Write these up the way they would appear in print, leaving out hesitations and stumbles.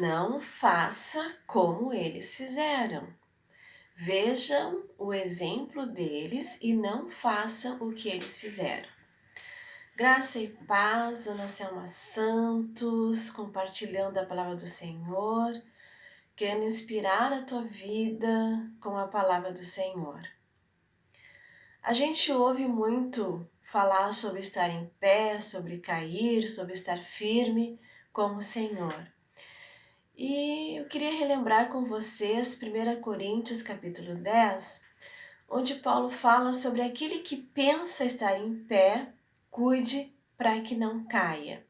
não faça como eles fizeram. Vejam o exemplo deles e não façam o que eles fizeram. Graça e paz, Dona Selma Santos, compartilhando a palavra do Senhor, querendo inspirar a tua vida com a palavra do Senhor. A gente ouve muito falar sobre estar em pé, sobre cair, sobre estar firme como o Senhor. E eu queria relembrar com vocês 1 Coríntios capítulo 10, onde Paulo fala sobre aquele que pensa estar em pé, cuide para que não caia.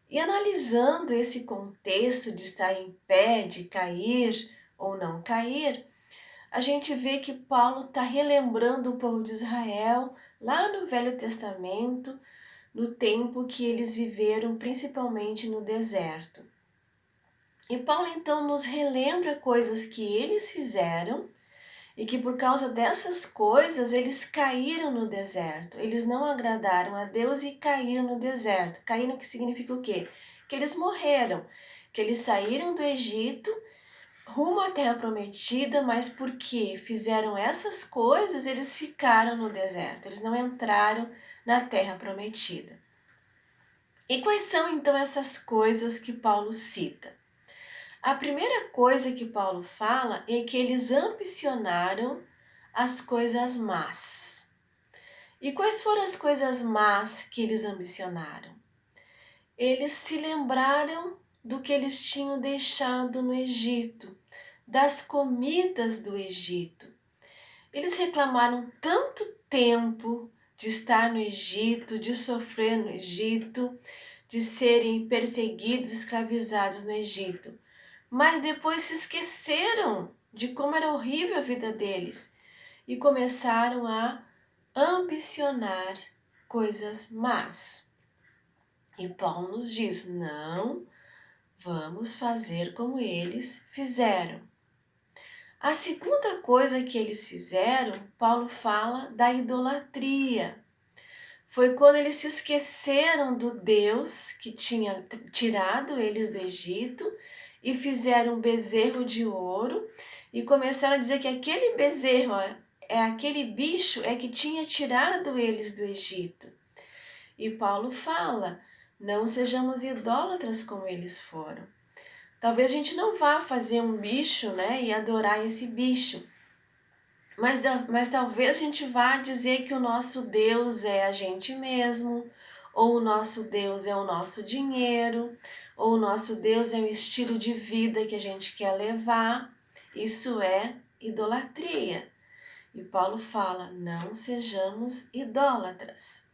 E analisando esse contexto de estar em pé, de cair ou não cair, a gente vê que Paulo está relembrando o povo de Israel lá no Velho Testamento, no tempo que eles viveram principalmente no deserto. E Paulo então nos relembra coisas que eles fizeram e que por causa dessas coisas eles caíram no deserto. Eles não agradaram a Deus e caíram no deserto. Caíram, que significa o quê? Que eles morreram, que eles saíram do Egito rumo à terra prometida, mas porque fizeram essas coisas, eles ficaram no deserto. Eles não entraram na terra prometida. E quais são então essas coisas que Paulo cita? A primeira coisa que Paulo fala é que eles ambicionaram as coisas más. E quais foram as coisas más que eles ambicionaram? Eles se lembraram do que eles tinham deixado no Egito, das comidas do Egito. Eles reclamaram tanto tempo de estar no Egito, de sofrer no Egito, de serem perseguidos, escravizados no Egito. Mas depois se esqueceram de como era horrível a vida deles e começaram a ambicionar coisas más. E Paulo nos diz: não vamos fazer como eles fizeram. A segunda coisa que eles fizeram, Paulo fala da idolatria. Foi quando eles se esqueceram do Deus que tinha tirado eles do Egito e fizeram um bezerro de ouro e começaram a dizer que aquele bezerro, aquele bicho que tinha tirado eles do Egito. E Paulo fala: não sejamos idólatras como eles foram. Talvez a gente não vá fazer um bicho, e adorar esse bicho. Mas talvez a gente vá dizer que o nosso Deus é a gente mesmo, ou o nosso Deus é o nosso dinheiro, ou o nosso Deus é o estilo de vida que a gente quer levar. Isso é idolatria. E Paulo fala: não sejamos idólatras.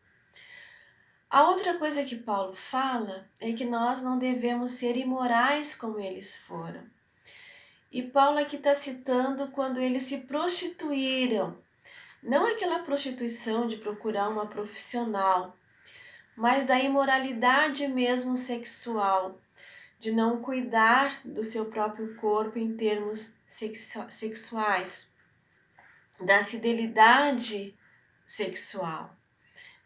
A outra coisa que Paulo fala é que nós não devemos ser imorais como eles foram. E Paulo aqui está citando quando eles se prostituíram. Não aquela prostituição de procurar uma profissional, mas da imoralidade mesmo sexual, de não cuidar do seu próprio corpo em termos sexuais, da fidelidade sexual.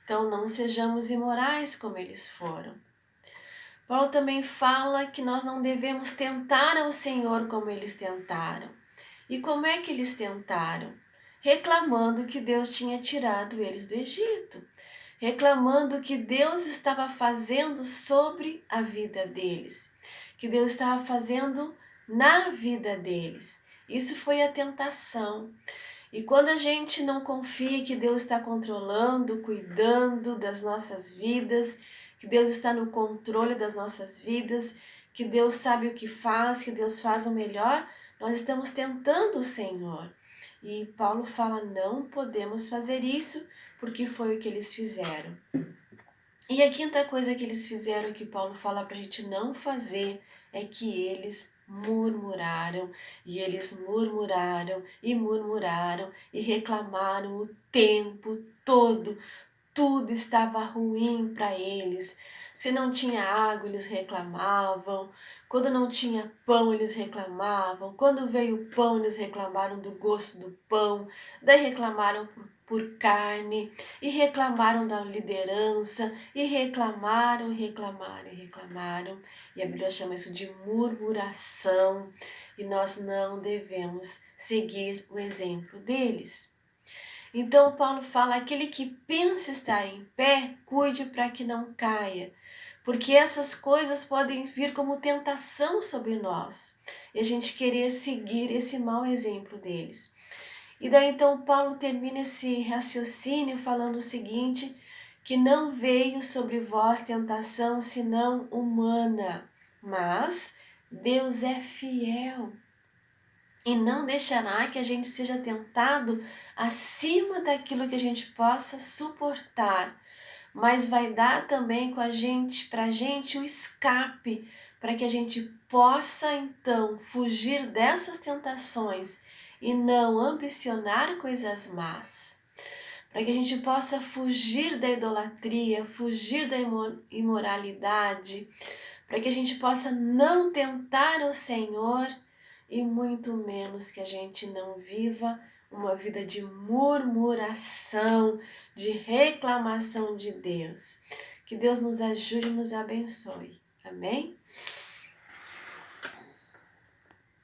Então não sejamos imorais como eles foram. Paulo também fala que nós não devemos tentar ao Senhor como eles tentaram. E como é que eles tentaram? Reclamando que Deus tinha tirado eles do Egito, reclamando que Deus estava fazendo sobre a vida deles, que Deus estava fazendo na vida deles. Isso foi a tentação. E quando a gente não confia que Deus está controlando, cuidando das nossas vidas, que Deus está no controle das nossas vidas, que Deus sabe o que faz, que Deus faz o melhor, nós estamos tentando o Senhor. E Paulo fala: não podemos fazer isso, porque foi o que eles fizeram. E a quinta coisa que eles fizeram, que Paulo fala para a gente não fazer, é que eles murmuraram, e eles murmuraram, e murmuraram, e reclamaram o tempo todo. Tudo estava ruim para eles. Se não tinha água, eles reclamavam. Quando não tinha pão, eles reclamavam. Quando veio o pão, eles reclamaram do gosto do pão. Daí reclamaram por carne, e reclamaram da liderança, e reclamaram, reclamaram, reclamaram. E a Bíblia chama isso de murmuração, e nós não devemos seguir o exemplo deles. Então Paulo fala, aquele que pensa estar em pé, cuide para que não caia, porque essas coisas podem vir como tentação sobre nós, e a gente querer seguir esse mau exemplo deles. E daí então Paulo termina esse raciocínio falando o seguinte, que não veio sobre vós tentação senão humana, mas Deus é fiel e não deixará que a gente seja tentado acima daquilo que a gente possa suportar, mas vai dar também para a gente o escape, para que a gente possa então fugir dessas tentações e não ambicionar coisas más, para que a gente possa fugir da idolatria, fugir da imoralidade, para que a gente possa não tentar o Senhor e muito menos que a gente não viva uma vida de murmuração, de reclamação de Deus. Que Deus nos ajude e nos abençoe. Amém?